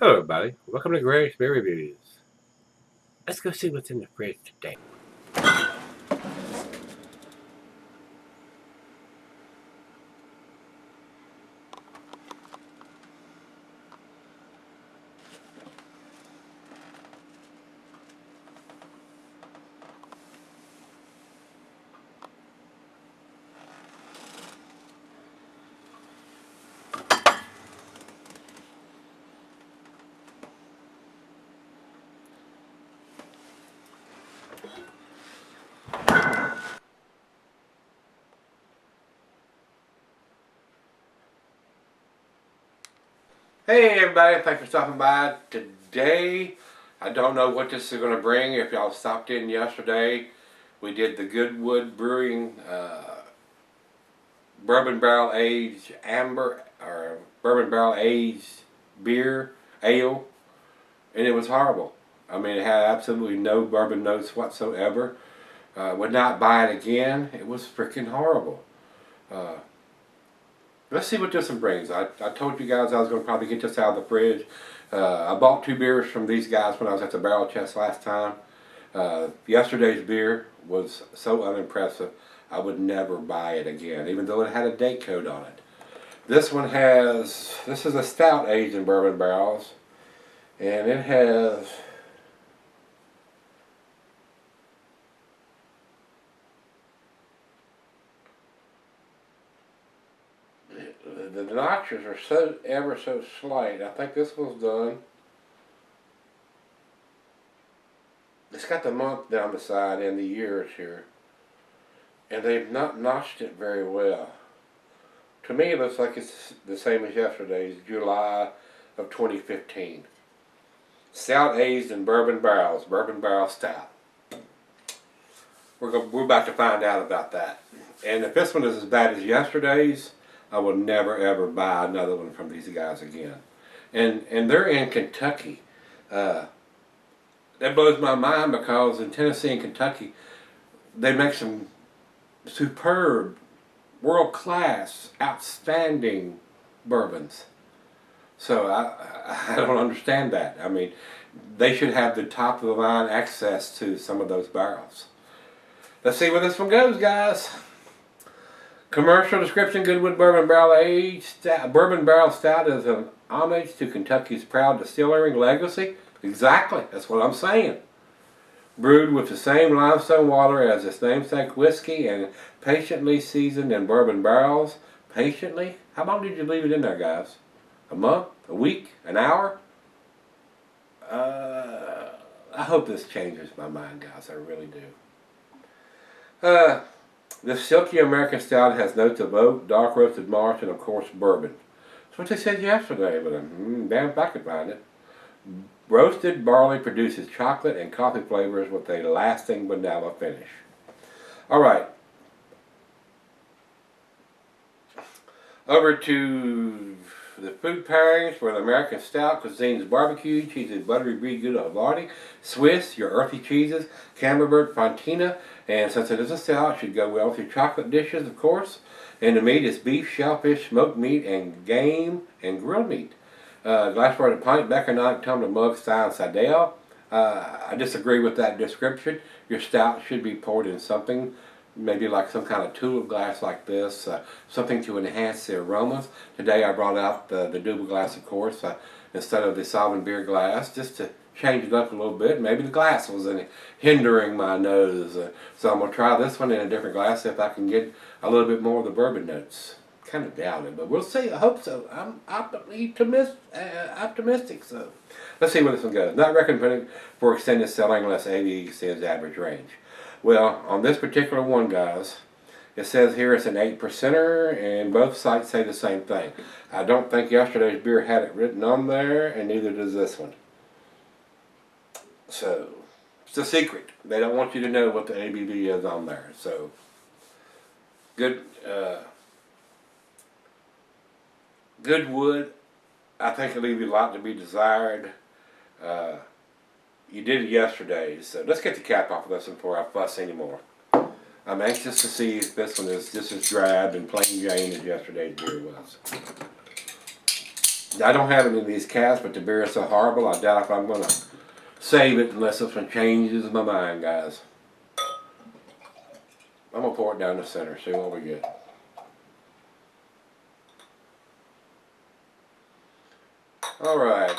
Hello everybody, welcome to Gregsbeerreviews. Let's go see what's in the fridge today. Hey everybody, thanks for stopping by. Today, I don't know what this is going to bring. If y'all stopped in yesterday, we did the Goodwood Brewing Bourbon Barrel Aged Amber, or Bourbon Barrel Aged Beer, Ale, and it was horrible. I mean, it had absolutely no bourbon notes whatsoever. Would not buy it again. It was freaking horrible. Uh, Let's see what this one brings. I told you guys I was going to probably get this out of the fridge. I bought 2 beers from these guys when I was at the Barrel Chest last time. Yesterday's beer was so unimpressive, I would never buy it again, even though it had a date code on it. This one has, this is a stout aged in bourbon barrels, and it has the notches are so ever so slight. I think this one's done. It's got the month down the side and the years here, and they've not notched it very well. To me, it looks like it's the same as yesterday's, July of 2015. Stout aged in bourbon barrels, bourbon barrel stout. We're about to find out about that. And if this one is as bad as yesterday's, I will never ever buy another one from these guys again. And they're in Kentucky. That blows my mind because in Tennessee and Kentucky, they make some superb, world-class, outstanding bourbons. So I don't understand that. I mean, they should have the top-of-the-line access to some of those barrels. Let's see where this one goes, guys. Commercial description: Goodwood Bourbon Barrel Aged Stout. Bourbon Barrel Stout is an homage to Kentucky's proud distillery legacy. Exactly, that's what I'm saying. Brewed with the same limestone water as its namesake whiskey and patiently seasoned in bourbon barrels. Patiently? How long did you leave it in there, guys? A month? A week? An hour? I hope this changes my mind, guys. I really do. This silky American stout has notes of oak, dark roasted marsh, and of course bourbon. That's what they said yesterday, but damn if I could find it. Roasted barley produces chocolate and coffee flavors with a lasting vanilla finish. Alright. Over to the food pairings for the American Stout. Cuisine's barbecue, cheesy buttery brie good Havarti, Swiss, your earthy cheeses, Camembert, Fontina, and since it is a stout, it should go well with your chocolate dishes, of course. And the meat is beef, shellfish, smoked meat, and game and grilled meat. Glassware to pint, Becker, tumbler, mug, style, and Sidell. I disagree with that description. Your stout should be poured in something, maybe like some kind of tulip glass like this, something to enhance the aromas. Today I brought out the double glass, of course, instead of the Sovereign beer glass, just to change it up a little bit. Maybe the glass was hindering my nose, so I'm going to try this one in a different glass if I can get a little bit more of the bourbon notes. Kind of doubt it, but we'll see. I hope so. I'm optimistic, so let's see where this one goes. Not recommended for extended selling unless ABV exceeds average range. Well, on this particular one, guys, it says here it's an 8%er, and both sites say the same thing. I don't think yesterday's beer had it written on there, and neither does this one. So, it's a secret. They don't want you to know what the ABV is on there. So, Goodwood, I think it'll leave a lot to be desired. You did it yesterday, so let's get the cap off of this one before I fuss anymore. I'm anxious to see if this one is just as drab and plain Jane as yesterday's beer was. I don't have any of these casks, but the beer is so horrible, I doubt if I'm going to save it unless this one changes my mind, guys. I'm going to pour it down the center, see what we get. Alright.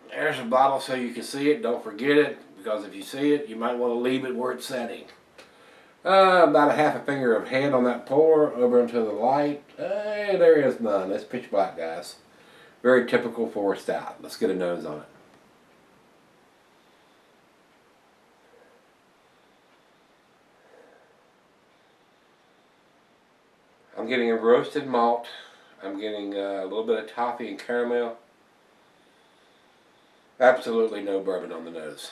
There's a bottle so you can see it. Don't forget it, because if you see it, you might want to leave it where it's setting. About a half a finger of head on that pour over into the light. Hey, there is none. That's pitch black, guys. Very typical for a stout. Let's get a nose on it. I'm getting a roasted malt. I'm getting a little bit of toffee and caramel. Absolutely no bourbon on the nose.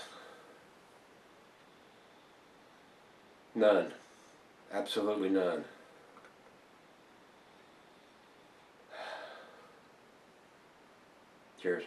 None. Absolutely none. Cheers.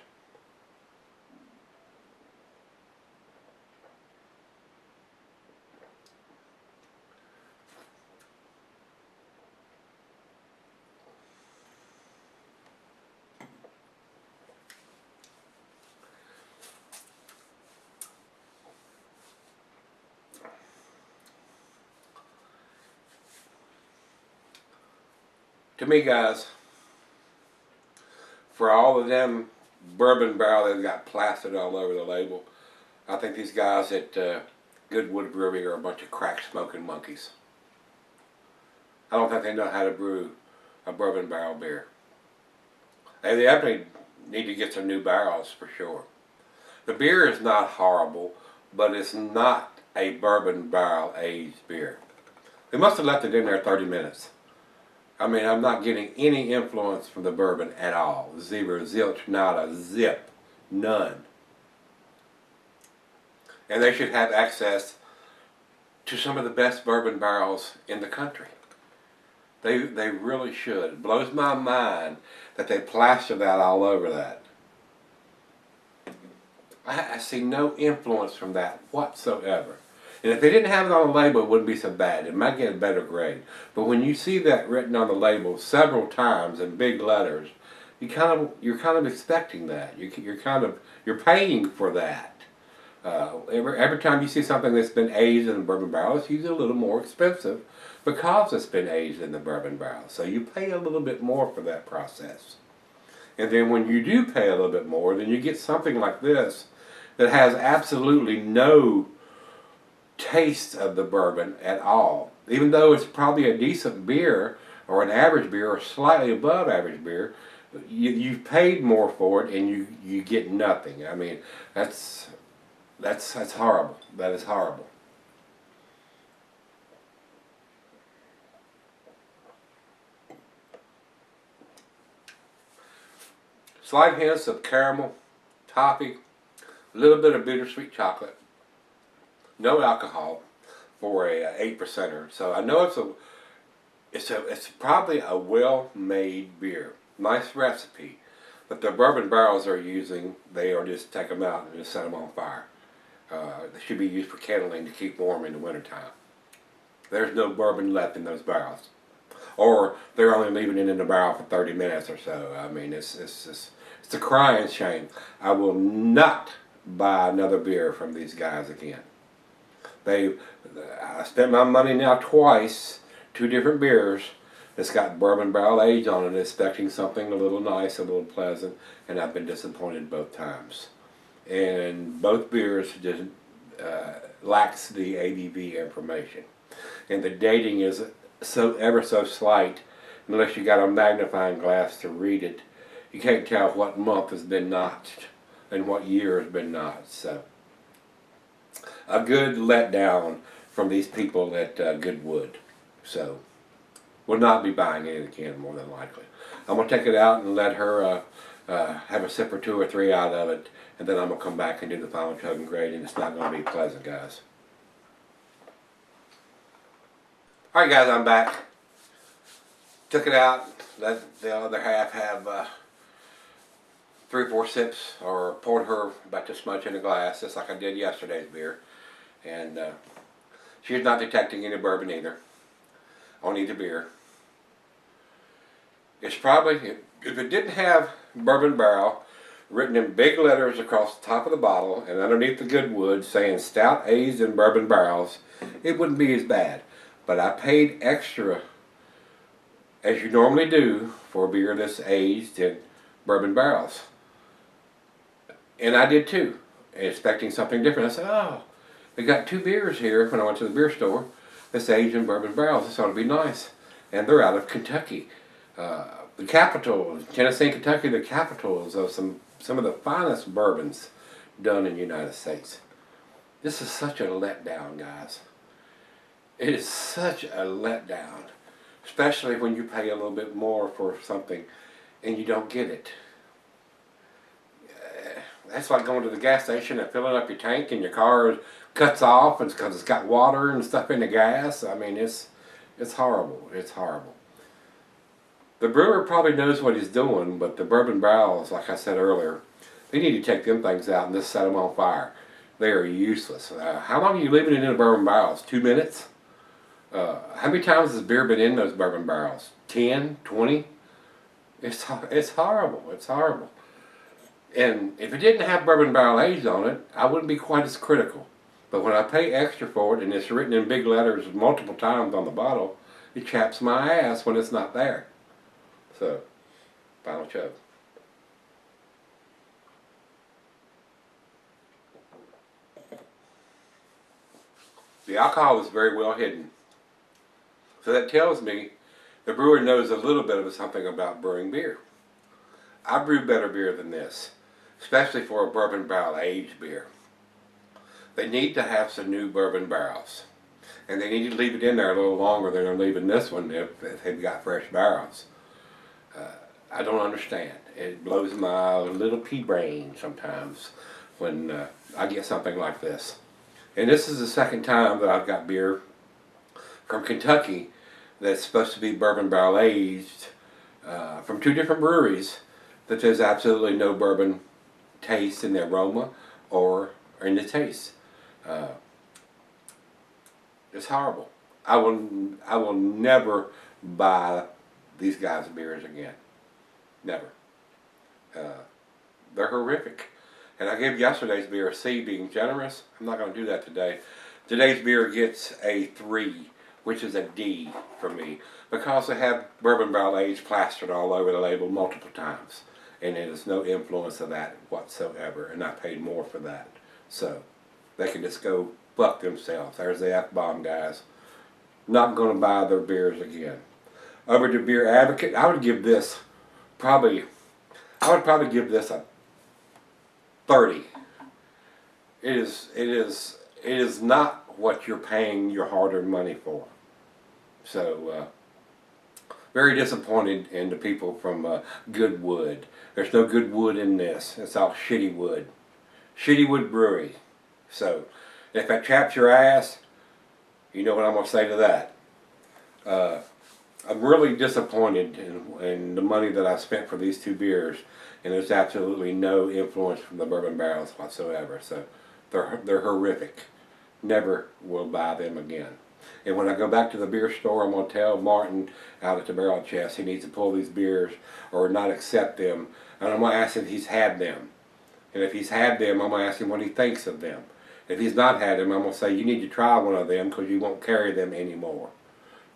To me, guys, for all of them bourbon barrel that got plastered all over the label, I think these guys at Goodwood Brewing are a bunch of crack smoking monkeys. I don't think they know how to brew a bourbon barrel beer. They definitely need to get some new barrels for sure. The beer is not horrible, but it's not a bourbon barrel aged beer. They must have left it in there 30 minutes. I mean, I'm not getting any influence from the bourbon at all. Zero, zilch, nada, zip, none. And they should have access to some of the best bourbon barrels in the country. They really should. It blows my mind that they plaster that all over that. I see no influence from that whatsoever. And if they didn't have it on the label, it wouldn't be so bad. It might get a better grade. But when you see that written on the label several times in big letters, you're kind of expecting that. You're paying for that. Every time you see something that's been aged in a bourbon barrel, it's usually a little more expensive because it's been aged in the bourbon barrel. So you pay a little bit more for that process. And then when you do pay a little bit more, then you get something like this that has absolutely no taste of the bourbon at all. Even though it's probably a decent beer or an average beer or slightly above average beer, you've paid more for it and you get nothing. I mean, that's horrible. That is horrible. Slight hints of caramel, toffee, a little bit of bittersweet chocolate. No alcohol for a 8%er. So I know it's probably a well-made beer. Nice recipe. But the bourbon barrels they're using, they are just take them out and just set them on fire. They should be used for kettling to keep warm in the wintertime. There's no bourbon left in those barrels. Or they're only leaving it in the barrel for 30 minutes or so. I mean, it's a crying shame. I will not buy another beer from these guys again. I spent my money now twice, 2 different beers that's got bourbon barrel age on it, expecting something a little nice, a little pleasant, and I've been disappointed both times. And both beers just lacks the ABV information. And the dating is ever so slight, unless you got a magnifying glass to read it. You can't tell what month has been notched and what year has been notched. So, a good letdown from these people at Goodwood. So, we'll not be buying it again, more than likely. I'm going to take it out and let her have a sip or 2 or 3 out of it, and then I'm going to come back and do the final chug and grade, and it's not going to be pleasant, guys. Alright guys, I'm back. Took it out, let the other half have 3 or 4 sips, or poured her about this much in a glass, just like I did yesterday's beer. And she's not detecting any bourbon either, on either beer. It's probably, If it didn't have bourbon barrel written in big letters across the top of the bottle and underneath the Goodwood saying stout aged in bourbon barrels, it wouldn't be as bad. But I paid extra, as you normally do, for a beer that's aged in bourbon barrels. And I did too, expecting something different. I said, oh, they got 2 beers here when I went to the beer store that's aged in bourbon barrels. This ought to be nice. And they're out of Kentucky. The capital, Tennessee and Kentucky, the capitals of some of the finest bourbons done in the United States. This is such a letdown, guys. It is such a letdown, especially when you pay a little bit more for something and you don't get it. That's like going to the gas station and filling up your tank and your car cuts off because it's got water and stuff in the gas. I mean, it's horrible. It's horrible. The brewer probably knows what he's doing, but the bourbon barrels, like I said earlier, they need to take them things out and just set them on fire. They are useless. How long are you leaving it in the bourbon barrels? 2 minutes? How many times has beer been in those bourbon barrels? 10? 20? It's horrible. It's horrible. And if it didn't have bourbon barrel aged on it, I wouldn't be quite as critical. But when I pay extra for it and it's written in big letters multiple times on the bottle, it chaps my ass when it's not there. So, final chug. The alcohol is very well hidden. So that tells me the brewer knows a little bit of something about brewing beer. I brew better beer than this, especially for a bourbon barrel aged beer. They need to have some new bourbon barrels. And they need to leave it in there a little longer than they're leaving this one if they've got fresh barrels. I don't understand. It blows my little pea brain sometimes when I get something like this. And this is the second time that I've got beer from Kentucky that's supposed to be bourbon barrel aged from 2 different breweries that there's absolutely no bourbon taste in the aroma or in the taste. It's horrible. I will never buy these guys' beers again. Never. They're horrific. And I gave yesterday's beer a C, being generous. I'm not going to do that today. Today's beer gets a 3, which is a D for me, because they have bourbon barrel aged plastered all over the label multiple times. And there's no influence of that whatsoever. And I paid more for that. So they can just go fuck themselves. There's the F-bomb, guys. Not going to buy their beers again. Over to Beer Advocate, I would probably give this a 30. It is not what you're paying your hard-earned money for. So very disappointed in the people from Goodwood. There's no good wood in this. It's all shitty wood. Shitty wood brewery. So if that chaps your ass, you know what I'm going to say to that. I'm really disappointed in the money that I spent for these 2 beers, and there's absolutely no influence from the bourbon barrels whatsoever. So they're horrific. Never will buy them again. And when I go back to the beer store, I'm going to tell Martin out at the Barrel Chest he needs to pull these beers or not accept them. And I'm going to ask if he's had them. And if he's had them, I'm going to ask him what he thinks of them. If he's not had them, I'm going to say you need to try one of them because you won't carry them anymore.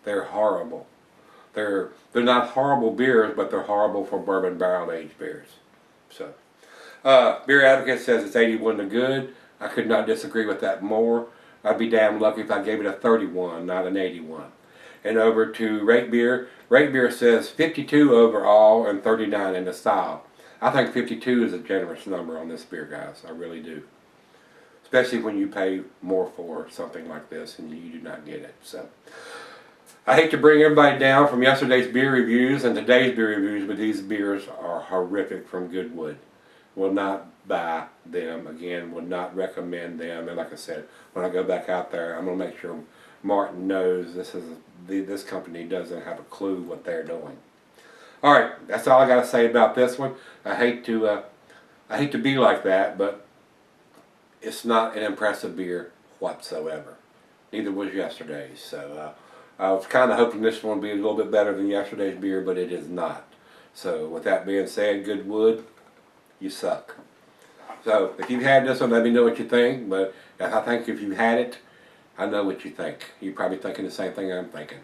They're horrible. They're not horrible beers, but they're horrible for bourbon barrel aged beers. So, Beer Advocate says it's 81 to good. I could not disagree with that more. I'd be damn lucky if I gave it a 31, not an 81. And over to Rate Beer. Rate Beer says 52 overall and 39 in the style. I think 52 is a generous number on this beer, guys. I really do. Especially when you pay more for something like this and you do not get it. So, I hate to bring everybody down from yesterday's beer reviews and today's beer reviews, but these beers are horrific from Goodwood. Will not buy them again, would not recommend them. And like I said, when I go back out there, I'm going to make sure Martin knows this company doesn't have a clue what they're doing. All right, that's all I got to say about this one. I hate to be like that, but it's not an impressive beer whatsoever. Neither was yesterday's. So I was kind of hoping this one would be a little bit better than yesterday's beer, but it is not. So with that being said, Goodwood, you suck. So if you've had this one, let me know what you think. But I think if you've had it, I know what you think. You're probably thinking the same thing I'm thinking.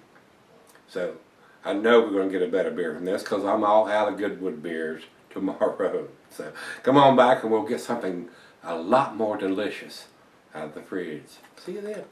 So I know we're going to get a better beer from this because I'm all out of Goodwood beers tomorrow. So come on back and we'll get something a lot more delicious out of the fridge. See you then.